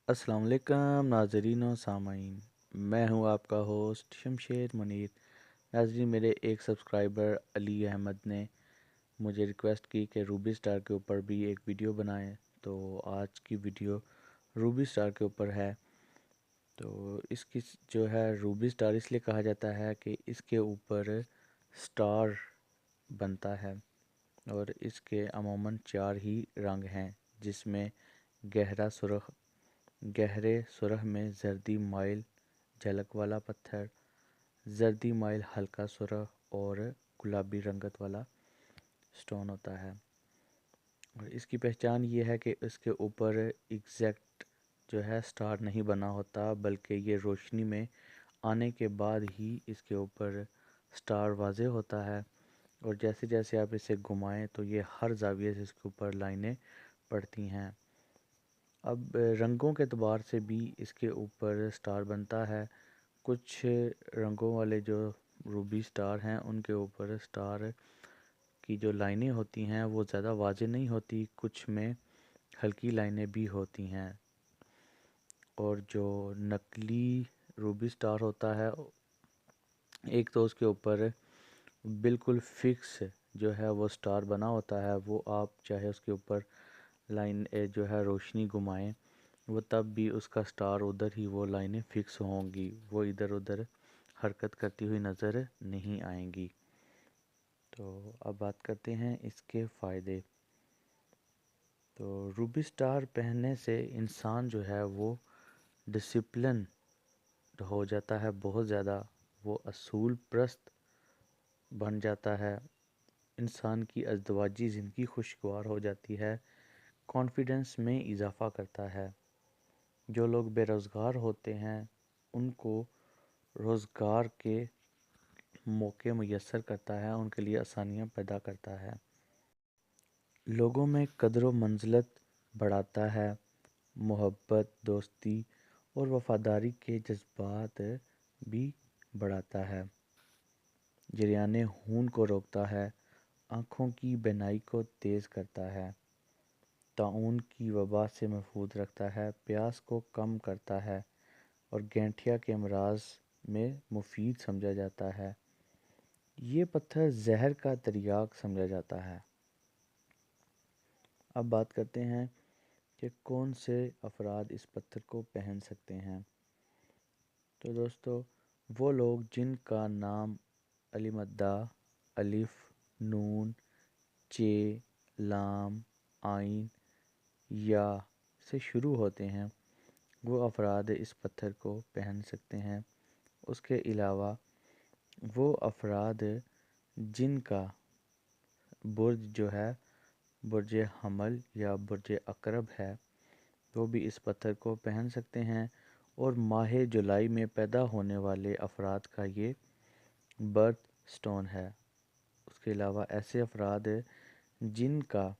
अस्सलाम वालेकुम नाज़रीन व सामाईन। मैं हूं आपका होस्ट शमशेर मुनीर। नाज़रीन, मेरे एक सब्सक्राइबर अली अहमद ने मुझे रिक्वेस्ट की कि रूबी स्टार के ऊपर भी एक वीडियो बनाएं, तो आज की वीडियो रूबी स्टार के ऊपर है। तो इसकी जो है रूबी स्टार इसलिए कहा जाता है कि इसके ऊपर स्टार बनता है और इसके अमूमन 4 ही रंग हैं, जिसमें गहरे सुरख में जर्दी माइल झलक वाला पत्थर, जर्दी माइल हल्का सुरख और गुलाबी रंगत वाला स्टोन होता है। और इसकी पहचान ये है कि इसके ऊपर एग्जैक्ट जो है स्टार नहीं बना होता, बल्कि ये रोशनी में आने के बाद ही इसके ऊपर स्टार वाज़े होता है। और जैसे जैसे आप इसे घुमाएं तो ये हर ज़ाविये से इसके ऊपर लाइनें पड़ती हैं। अब रंगों के एतबार से भी इसके ऊपर स्टार बनता है। कुछ रंगों वाले जो रूबी स्टार हैं उनके ऊपर स्टार की जो लाइनें होती हैं वो ज़्यादा वाज़ेह नहीं होती, कुछ में हल्की लाइनें भी होती हैं। और जो नकली रूबी स्टार होता है, एक तो उसके ऊपर बिल्कुल फिक्स जो है वो स्टार बना होता है, वो आप चाहे उसके ऊपर लाइन जो है रोशनी घुमाएं, वो तब भी उसका स्टार उधर ही वो लाइनें फिक्स होंगी, वो इधर उधर हरकत करती हुई नज़र नहीं आएंगी। तो अब बात करते हैं इसके फ़ायदे। तो रूबी स्टार पहनने से इंसान जो है वो डिसिप्लिन हो जाता है बहुत ज़्यादा, वो असूल परस्त बन जाता है, इंसान की अज़दवाजी ज़िंदगी खुशगवार हो जाती है, कॉन्फिडेंस में इजाफ़ा करता है। जो लोग बेरोज़गार होते हैं उनको रोज़गार के मौके मुयस्सर करता है, उनके लिए आसानियाँ पैदा करता है, लोगों में कदर व मंज़िलत बढ़ाता है, मोहब्बत, दोस्ती और वफ़ादारी के जज़्बात भी बढ़ाता है, जरियाने खून को रोकता है, आँखों की बीनाई को तेज़ करता है, ताउन की वबा से महफूज रखता है, प्यास को कम करता है और गठिया के अमराज में मुफीद समझा जाता है। ये पत्थर जहर का तिर्याक समझा जाता है। अब बात करते हैं कि कौन से अफराद इस पत्थर को पहन सकते हैं। तो दोस्तों, वो लोग जिनका नाम अलीमद्दा, अलिफ, नून, चे, लाम, आइन या से शुरू होते हैं, वो अफराद इस पत्थर को पहन सकते हैं। उसके अलावा वो अफराद जिनका बुर्ज जो है बुर्ज हमल या बुर्ज अकरब है, वो भी इस पत्थर को पहन सकते हैं। और माह जुलाई में पैदा होने वाले अफराद का ये बर्थ स्टोन है। उसके अलावा ऐसे अफराद जिनका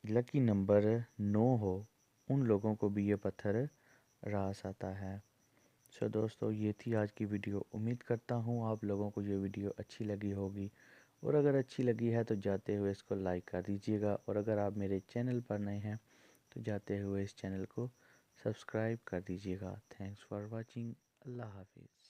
लकी नंबर 9 हो, उन लोगों को भी ये पत्थर रास आता है। सो दोस्तों, ये थी आज की वीडियो। उम्मीद करता हूँ आप लोगों को ये वीडियो अच्छी लगी होगी, और अगर अच्छी लगी है तो जाते हुए इसको लाइक कर दीजिएगा, और अगर आप मेरे चैनल पर नए हैं तो जाते हुए इस चैनल को सब्सक्राइब कर दीजिएगा। Thanks for watching. अल्लाह हाफिज़।